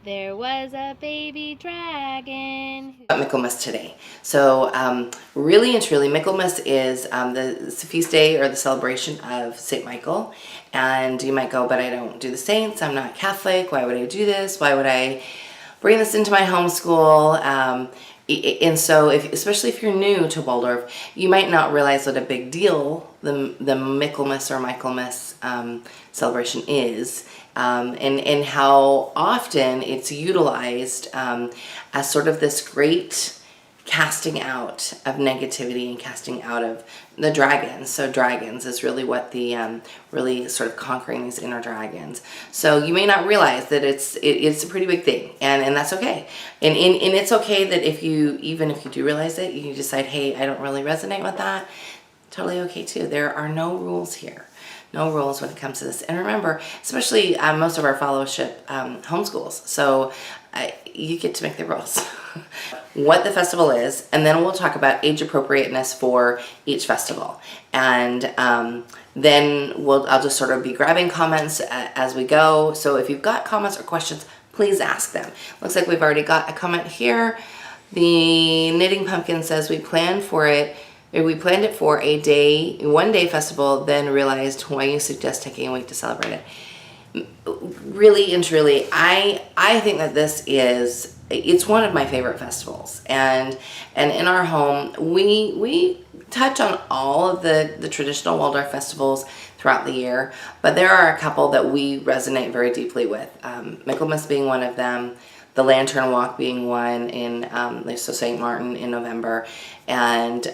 There was a baby dragon. Michaelmas today. So really and truly, Michaelmas is the feast day or the celebration of St. Michael. And you might go, but I don't do the saints. I'm not Catholic. Why would I do this? Why would I bring this into my homeschool? And so, especially if you're new to Waldorf, you might not realize what a big deal the Michaelmas or Michaelmas celebration is. And how often it's utilized as sort of this great casting out of negativity and casting out of the dragons. So dragons is really what the really sort of conquering these inner dragons. So you may not realize that it's a pretty big thing, and that's okay. And it's okay that even if you do realize it, you decide, hey, I don't really resonate with that. Totally okay too. There are no rules here. No rules when it comes to this. And remember, especially most of our fellowship homeschools, so you get to make the rules. What the festival is, and then we'll talk about age appropriateness for each festival. And then I'll just sort of be grabbing comments as we go. So if you've got comments or questions, please ask them. Looks like we've already got a comment here. The Knitting Pumpkin says we planned it for a one day festival, then realized why you suggest taking a week to celebrate it. Really and truly, I think that it's one of my favorite festivals, and in our home we touch on all of the traditional Waldorf festivals throughout the year, but there are a couple that we resonate very deeply with. Michaelmas being one of them, the Lantern Walk being one in so St. Martin in November, and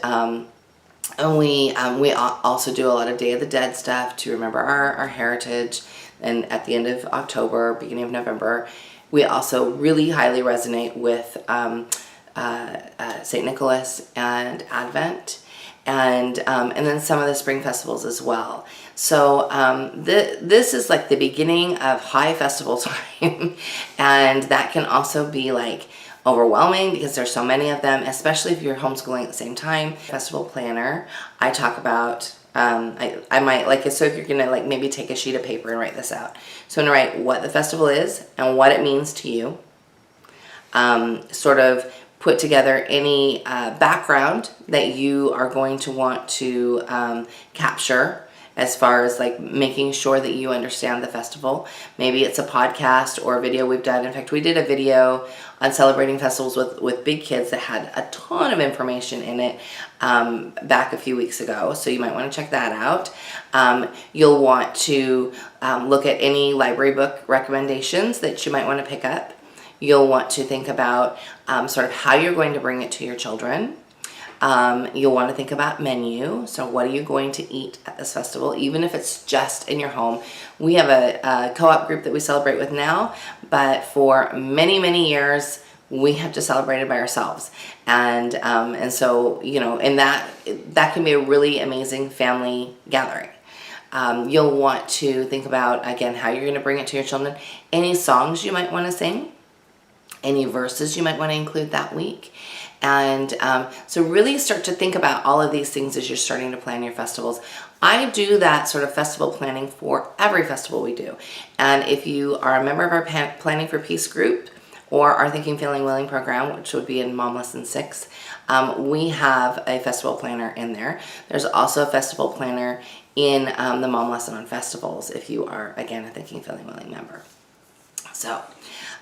we also do a lot of Day of the Dead stuff to remember our heritage. And at the end of October, beginning of November, we also really highly resonate with St. Nicholas and Advent, and then some of the spring festivals as well. So this is like the beginning of high festival time, and that can also be like overwhelming because there's so many of them, especially if you're homeschooling at the same time. Festival planner, I talk about, I might like it, so if you're gonna like maybe take a sheet of paper and write this out. So I'm gonna write what the festival is and what it means to you. Sort of put together any background that you are going to want to capture, as far as like making sure that you understand the festival. Maybe it's a podcast or a video we've done. In fact, we did a video on celebrating festivals with big kids that had a ton of information in it back a few weeks ago. So you might want to check that out. You'll want to look at any library book recommendations that you might want to pick up. You'll want to think about sort of how you're going to bring it to your children. You'll want to think about menu. So what are you going to eat at this festival, even if it's just in your home? We have a co-op group that we celebrate with now, but for many, many years, we have just celebrated by ourselves. And so, and that can be a really amazing family gathering. You'll want to think about, again, how you're going to bring it to your children, any songs you might want to sing, any verses you might want to include that week. And so really start to think about all of these things as you're starting to plan your festivals. I do that sort of festival planning for every festival we do. And if you are a member of our Planning for Peace group or our Thinking, Feeling, Willing program, which would be in Mom Lesson 6, we have a festival planner in there. There's also a festival planner in the Mom Lesson on Festivals if you are, again, a Thinking, Feeling, Willing member. So,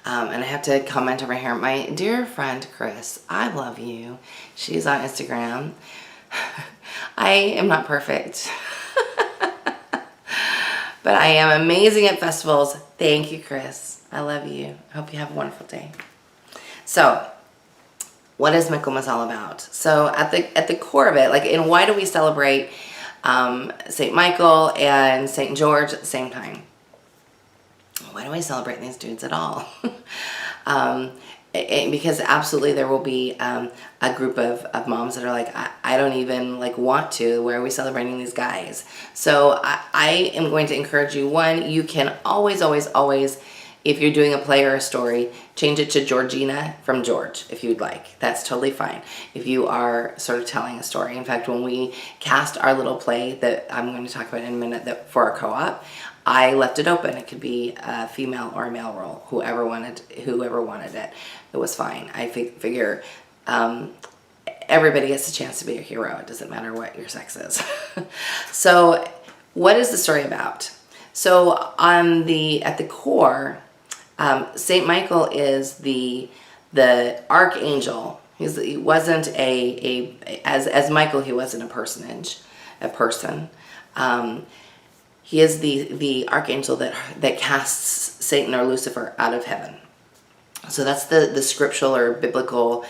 and I have to comment over here. My dear friend, Chris, I love you. She's on Instagram. I am not perfect, but I am amazing at festivals. Thank you, Chris. I love you. I hope you have a wonderful day. So, what is Michaelmas all about? So, at the core of it, and why do we celebrate St. Michael and St. George at the same time? Why do I celebrate these dudes at all? Because absolutely there will be a group of moms that are like, I don't even want to. Where are we celebrating these guys? So I am going to encourage you. One, you can always, if you're doing a play or a story, change it to Georgina from George if you'd like. That's totally fine if you are sort of telling a story. In fact, when we cast our little play that I'm going to talk about in a minute for our co-op, I left it open. It could be a female or a male role, whoever wanted it. It was fine. I figure everybody gets a chance to be a hero. It doesn't matter what your sex is. So what is the story about? So at the core, Saint Michael is the archangel. He wasn't as Michael. He wasn't a person. He is the archangel that casts Satan or Lucifer out of heaven. So that's the scriptural or biblical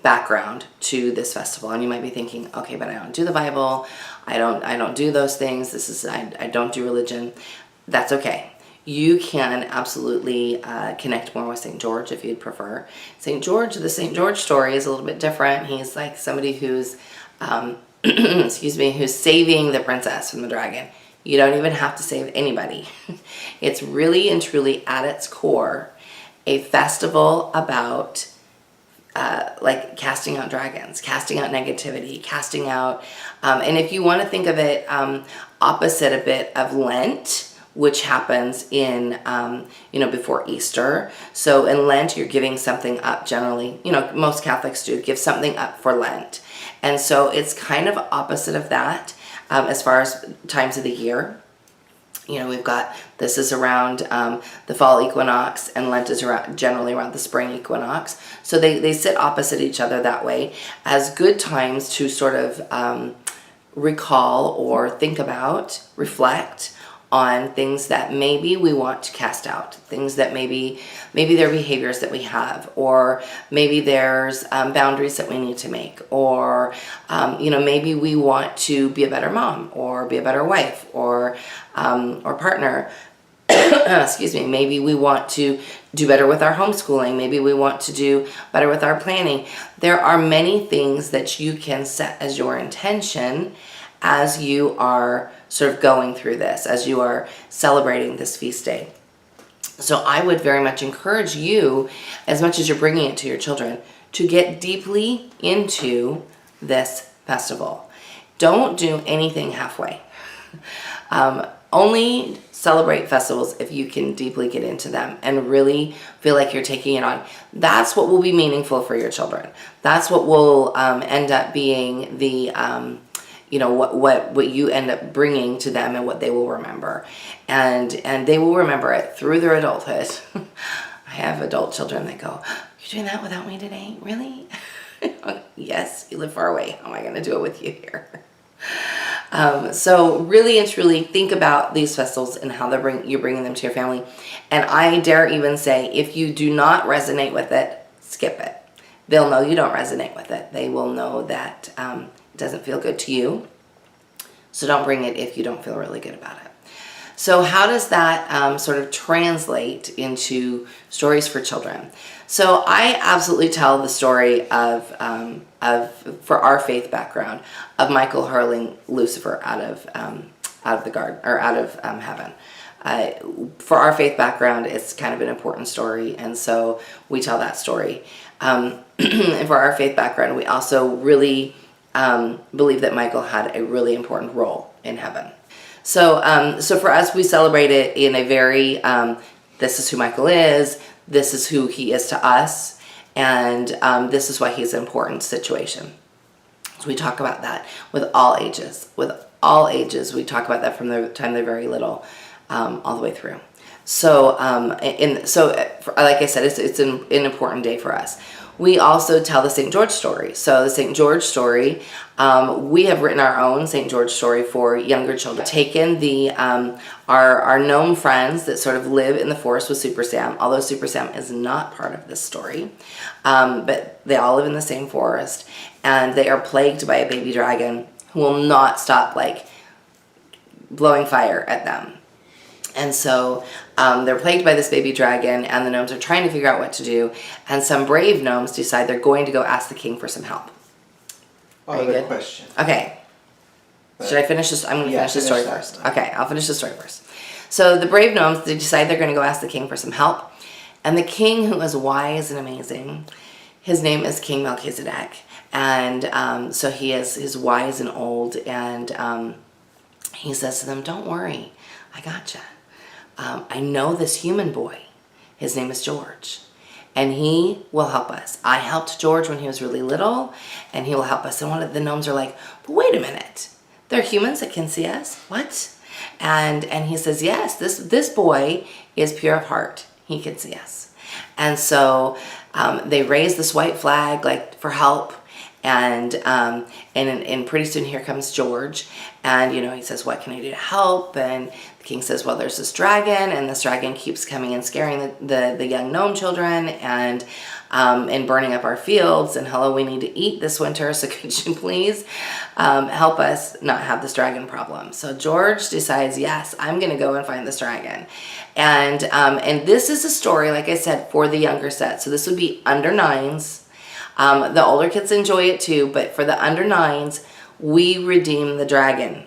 background to this festival. And you might be thinking, okay, but I don't do the Bible. I don't do those things. I don't do religion. That's okay. You can absolutely connect more with St. George if you'd prefer. The St. George story is a little bit different. He's like somebody who's, who's saving the princess from the dragon. You don't even have to save anybody. It's really and truly at its core a festival about like casting out dragons, casting out negativity, casting out, and if you want to think of it opposite a bit of Lent, which happens in, before Easter. So in Lent, you're giving something up generally. Most Catholics do give something up for Lent. And so it's kind of opposite of that as far as times of the year. We've got, this is around the fall equinox, and Lent is generally around the spring equinox. So they sit opposite each other that way as good times to sort of recall or think about, reflect on things that maybe we want to cast out, things that maybe they're behaviors that we have, or maybe there's boundaries that we need to make, or maybe we want to be a better mom or be a better wife or partner. Excuse me. Maybe we want to do better with our homeschooling. Maybe we want to do better with our planning. There are many things that you can set as your intention as you are sort of going through this, as you are celebrating this feast day. So I would very much encourage you, as much as you're bringing it to your children, to get deeply into this festival. Don't do anything halfway. Only celebrate festivals if you can deeply get into them and really feel like you're taking it on. That's what will be meaningful for your children. That's what will end up being the what you end up bringing to them and what they will remember. And they will remember it through their adulthood. I have adult children that go, "You're doing that without me today? Really?" Yes, you live far away. How am I going to do it with you here? So really and truly think about these festivals and how you're bringing them to your family. And I dare even say, if you do not resonate with it, skip it. They'll know you don't resonate with it. They will know that it doesn't feel good to you. So don't bring it if you don't feel really good about it. So how does that sort of translate into stories for children? So I absolutely tell the story of for our faith background, of Michael hurling Lucifer out of the garden, or out of heaven. For our faith background, it's kind of an important story, and so we tell that story. And for our faith background, we also really believe that Michael had a really important role in heaven. So for us, we celebrate it in a very, this is who Michael is, this is who he is to us, and this is why he's an important situation. So we talk about that with all ages. With all ages, we talk about that from the time they're very little all the way through. So, like I said, it's an important day for us. We also tell the St. George story. So the St. George story, we have written our own St. George story for younger children. Taken our gnome friends that sort of live in the forest with Super Sam, although Super Sam is not part of this story, but they all live in the same forest, and they are plagued by a baby dragon who will not stop blowing fire at them. And so they're plagued by this baby dragon, and the gnomes are trying to figure out what to do. And some brave gnomes decide they're going to go ask the king for some help. I have a question. Okay. Should I finish this? I'm going to finish the story first. Okay, I'll finish the story first. So the brave gnomes, they decide they're going to go ask the king for some help. And the king, who is wise and amazing, his name is King Melchizedek. And so he's wise and old, and he says to them, "Don't worry. I gotcha. I know this human boy. His name is George. And he will help us. I helped George when he was really little, and he will help us. And one of the gnomes are like, but wait a minute. They're humans that can see us? What? And he says, yes, this boy is pure of heart. He can see us. And so they raise this white flag like for help. And pretty soon here comes George, and he says, what can I do to help? And the king says, well, there's this dragon, and this dragon keeps coming and scaring the young gnome children and burning up our fields, and hello, we need to eat this winter, so could you please help us not have this dragon problem? So George decides, yes, I'm gonna go and find this dragon. And this is a story, like I said, for the younger set. So this would be under 9s. The older kids enjoy it too, but for the under 9s, we redeem the dragon.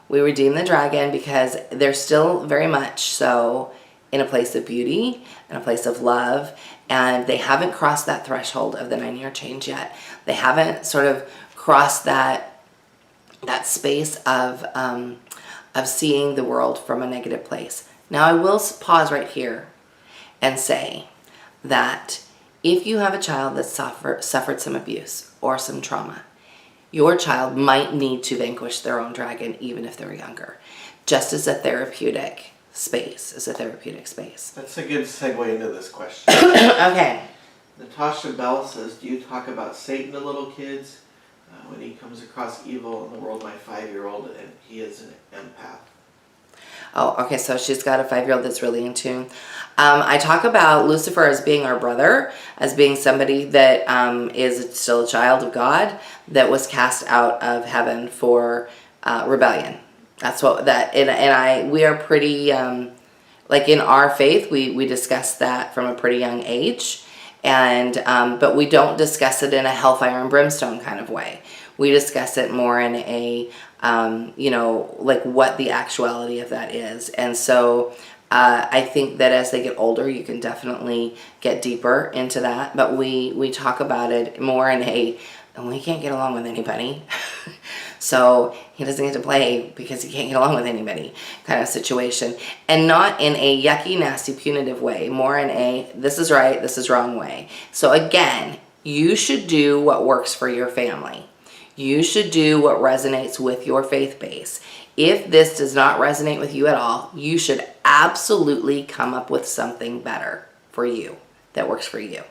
We redeem the dragon because they're still very much so in a place of beauty, in a place of love, and they haven't crossed that threshold of the 9-year change yet. They haven't sort of crossed that space of seeing the world from a negative place. Now I will pause right here and say that if you have a child that suffered some abuse or some trauma, your child might need to vanquish their own dragon even if they're younger, just as a therapeutic space. That's a good segue into this question. Okay. Natasha Bell says, do you talk about Satan to little kids? When he comes across evil in the world, my 5-year-old, and he is an empath. Oh, okay, so she's got a 5-year-old that's really in tune. I talk about Lucifer as being our brother, as being somebody that is still a child of God that was cast out of heaven for rebellion. That's what that, we are pretty, like in our faith, we discuss that from a pretty young age, and but we don't discuss it in a hellfire and brimstone kind of way. We discuss it more in a, like what the actuality of that is. And so I think that as they get older, you can definitely get deeper into that. But we talk about it more in a, we can't get along with anybody. So he doesn't get to play because he can't get along with anybody kind of situation. And not in a yucky, nasty, punitive way. More in a, this is right, this is wrong way. So again, you should do what works for your family. You should do what resonates with your faith base. If this does not resonate with you at all, you should absolutely come up with something better for you that works for you.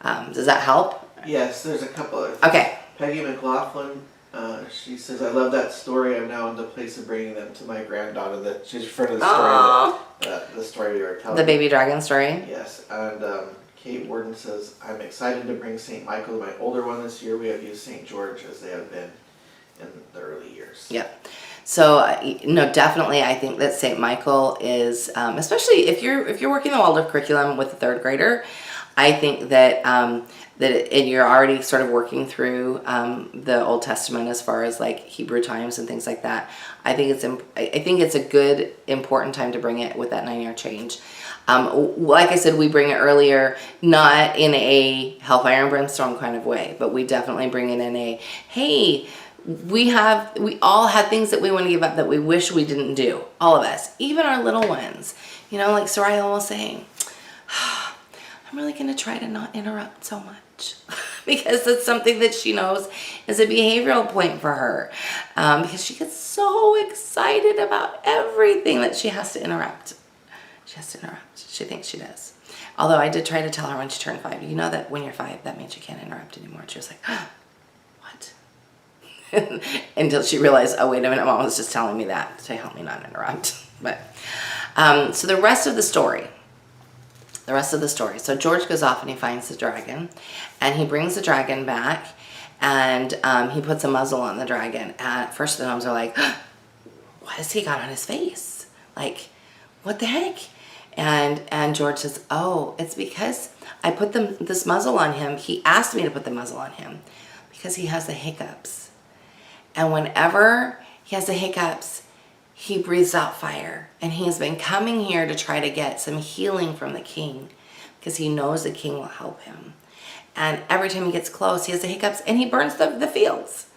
Does that help? Yes, there's a couple of things. Okay. Peggy McLaughlin, she says, I love that story. I'm now in the place of bringing them to my granddaughter. That she's referring to the story, the story you were telling. The baby dragon story? Yes, and Kate Warden says, I'm excited to bring St. Michael to my older one this year. We have used St. George as they have been in the early years. Yep. So, no, definitely I think that St. Michael is, especially if you're working the Waldorf curriculum with a 3rd grader, I think that and you're already sort of working through the Old Testament as far as like Hebrew times and things like that. I think it's a good, important time to bring it with that 9-year change. Like I said, we bring it earlier, not in a hellfire and brimstone kind of way, but we definitely bring it in a, hey, we all had things that we want to give up that we wish we didn't do. All of us, even our little ones. Like Soraya was saying, I'm really going to try to not interrupt so much because it's something that she knows is a behavioral point for her, because she gets so excited about everything that she has to interrupt. She has to interrupt. She thinks she does. Although I did try to tell her when she turned 5, you know that when you're 5, that means you can't interrupt anymore. And she was like, what? Until she realized, oh, wait a minute, Mom was just telling me that to help me not interrupt. But so the rest of the story. So George goes off and he finds the dragon, and he brings the dragon back, and he puts a muzzle on the dragon. And at first the gnomes are like, what has he got on his face? Like, what the heck? And George says, oh, it's because I put this muzzle on him. He asked me to put the muzzle on him because he has the hiccups. And whenever he has the hiccups, he breathes out fire. And he has been coming here to try to get some healing from the king because he knows the king will help him. And every time he gets close, he has the hiccups and he burns the fields.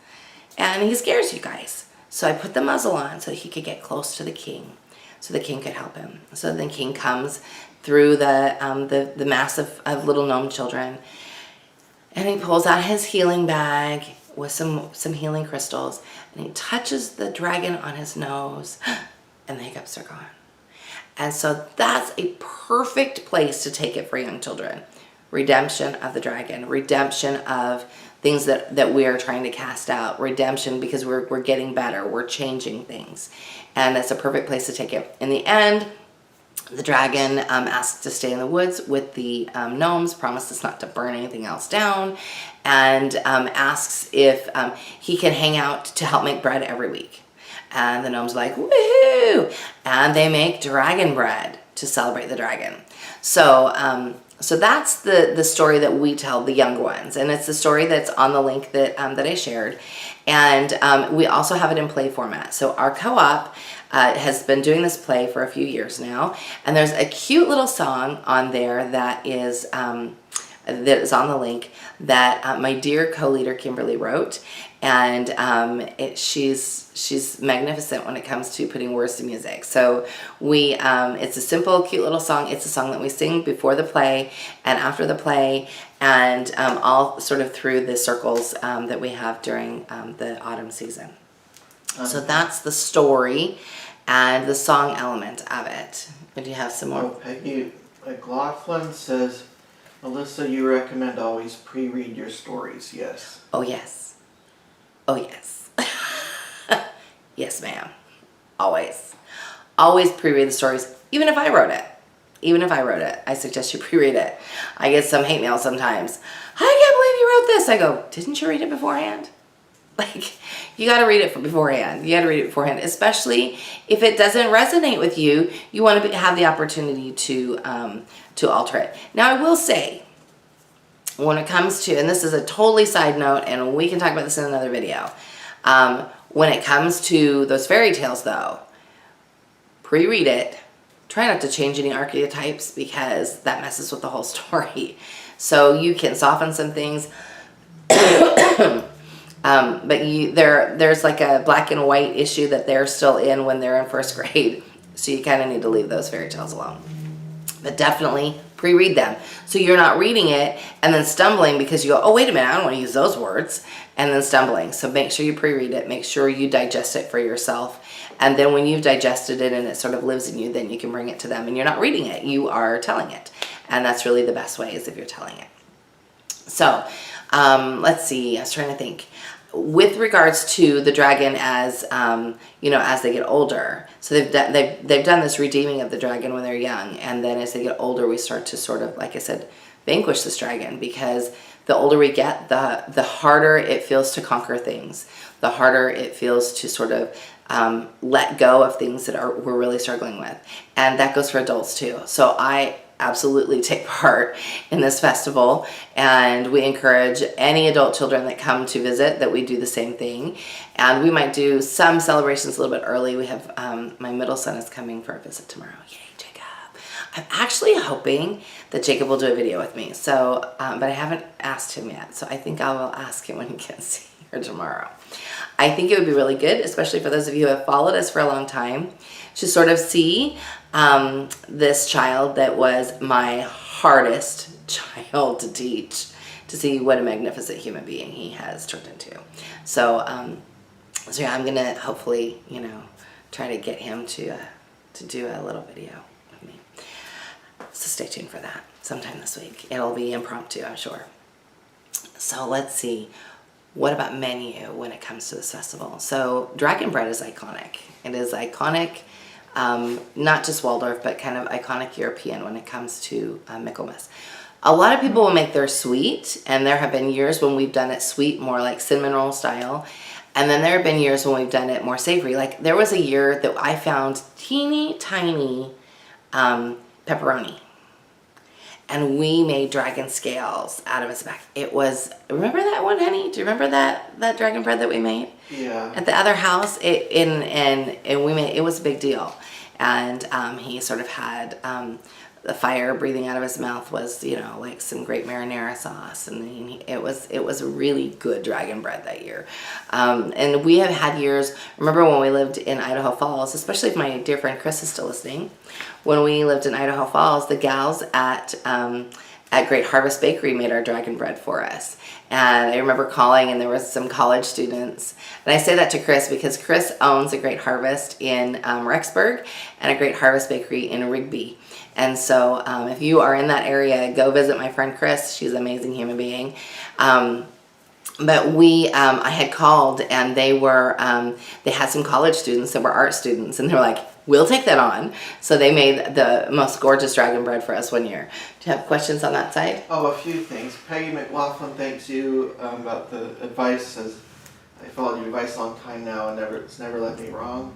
And he scares you guys. So I put the muzzle on so he could get close to the king. so the king could help him. So the king comes through the mass of little gnome children, and he pulls out his healing bag with some healing crystals, and he touches the dragon on his nose, and the hiccups are gone. And so that's a perfect place to take it for young children. Redemption of the dragon, redemption of things that we are trying to cast out, redemption because we're getting better, we're changing things. And it's a perfect place to take it. In the end, the dragon asks to stay in the woods with the gnomes, promises not to burn anything else down, and asks if he can hang out to help make bread every week. And the gnomes are like, woohoo! And they make dragon bread to celebrate the dragon. So that's the story that we tell the young ones. And it's the story that's on the link that I shared. And we also have it in play format. So our co-op has been doing this play for a few years now. And there's a cute little song on there that is on the link that my dear co-leader Kimberly wrote. And she's magnificent when it comes to putting words to music. So it's a simple, cute little song. It's a song that we sing before the play and after the play, and all sort of through the circles that we have during the autumn season. So that's the story and the song element of it. And do you have some more? Oh, Peggy McLaughlin says, Melissa, you recommend always pre-read your stories, yes. Oh, yes. Oh, yes. Yes, ma'am. Always. Always pre-read the stories, even if I wrote it. Even if I wrote it, I suggest you pre-read it. I get some hate mail sometimes. I can't believe you wrote this. I go, didn't you read it beforehand? Like, you got to read it beforehand. You got to read it beforehand, especially if it doesn't resonate with you. You want to have the opportunity to alter it. Now, I will say, when it comes to, and this is a totally side note, and we can talk about this in another video. When it comes to those fairy tales, though, pre-read it. Try not to change any archetypes because that messes with the whole story. So you can soften some things. But there's like a black and white issue that they're still in when they're in first grade. So you kind of need to leave those fairy tales alone. But definitely pre-read them. So you're not reading it and then stumbling because you go, oh, wait a minute, I don't want to use those words. And then stumbling. So make sure you pre-read it. Make sure you digest it for yourself. And then when you've digested it and it sort of lives in you, then you can bring it to them. And you're not reading it. You are telling it. And that's really the best way, is if you're telling it. So let's see. I was trying to think. With regards to the dragon as as they get older, so they've done this redeeming of the dragon when they're young, and then as they get older, we start to sort of, like I said, vanquish this dragon, because the older we get, the harder it feels to conquer things, the harder it feels to sort of let go of things that we're really struggling with, and that goes for adults too. So I absolutely take part in this festival, and we encourage any adult children that come to visit that we do the same thing. And we might do some celebrations a little bit early. We have my middle son is coming for a visit tomorrow. Yay, Jacob. I'm actually hoping that Jacob will do a video with me, so but I haven't asked him yet, so I think I will ask him when he gets here tomorrow. I think it would be really good, especially for those of you who have followed us for a long time, to sort of see this child that was my hardest child to teach, to see what a magnificent human being he has turned into. So, yeah, I'm gonna hopefully, try to get him to do a little video with me. So stay tuned for that sometime this week. It'll be impromptu, I'm sure. So let's see. What about menu when it comes to this festival? So dragon bread is iconic. It is iconic. Not just Waldorf, but kind of iconic European when it comes to Michaelmas. A lot of people will make theirs sweet, and there have been years when we've done it sweet, more like cinnamon roll style, and then there have been years when we've done it more savory. Like there was a year that I found teeny tiny pepperoni, and we made dragon scales out of its back. It was, remember that one, honey? Do you remember that dragon bread that we made? Yeah. At the other house, and we made, it was a big deal. And he sort of had the fire breathing out of his mouth was, like some great marinara sauce. And I mean, it was a really good dragon bread that year. And we have had years, remember when we lived in Idaho Falls, especially if my dear friend Chris is still listening, when we lived in Idaho Falls, the gals at Great Harvest Bakery made our dragon bread for us. And I remember calling, and there was some college students. And I say that to Chris because Chris owns a Great Harvest in Rexburg and a Great Harvest Bakery in Rigby. And so if you are in that area, go visit my friend Chris. She's an amazing human being. But I had called, and they had some college students that were art students, and they were like, we'll take that on. So they made the most gorgeous dragon bread for us one year. Do you have questions on that side? Oh, a few things. Peggy McLaughlin thanks you about the advice. Says, I followed your advice a long time now, and it's never led me wrong.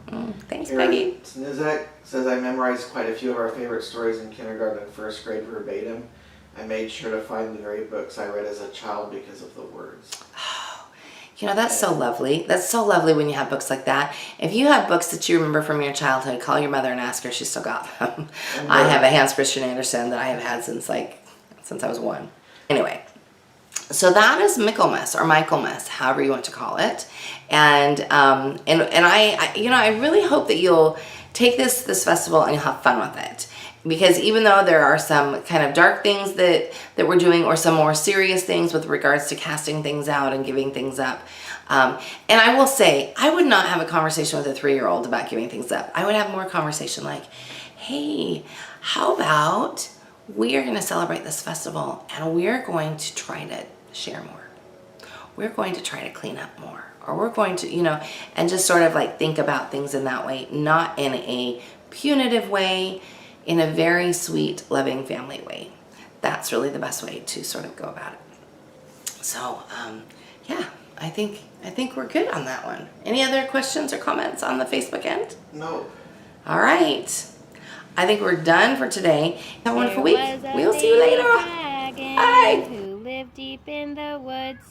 Thanks, Aaron Peggy. Snizek says, I memorized quite a few of our favorite stories in kindergarten and first grade verbatim. I made sure to find the very books I read as a child because of the words. That's so lovely. That's so lovely when you have books like that. If you have books that you remember from your childhood, call your mother and ask her if she still got them. I have a Hans Christian Andersen that I have had since I was 1. Anyway, so that is Michaelmas or Michaelmas, however you want to call it. And I really hope that you'll take this festival and you'll have fun with it. Because even though there are some kind of dark things that we're doing, or some more serious things with regards to casting things out and giving things up, and I will say, I would not have a conversation with a 3-year-old about giving things up. I would have more conversation like, hey, how about we are going to celebrate this festival and we're going to try to share more. We're going to try to clean up more. Or we're going to, and just sort of like think about things in that way, not in a punitive way, in a very sweet, loving family way. That's really the best way to sort of go about it. So, yeah, I think we're good on that one. Any other questions or comments on the Facebook end? No. All right. I think we're done for today. Have a wonderful week. There was a We'll see you baby later. dragon Bye. who lived deep in the woods,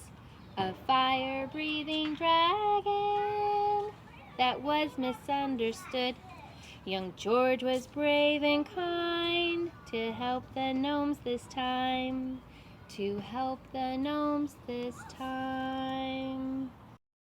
a fire-breathing dragon that was misunderstood. Young George was brave and kind to help the gnomes this time. To help the gnomes this time.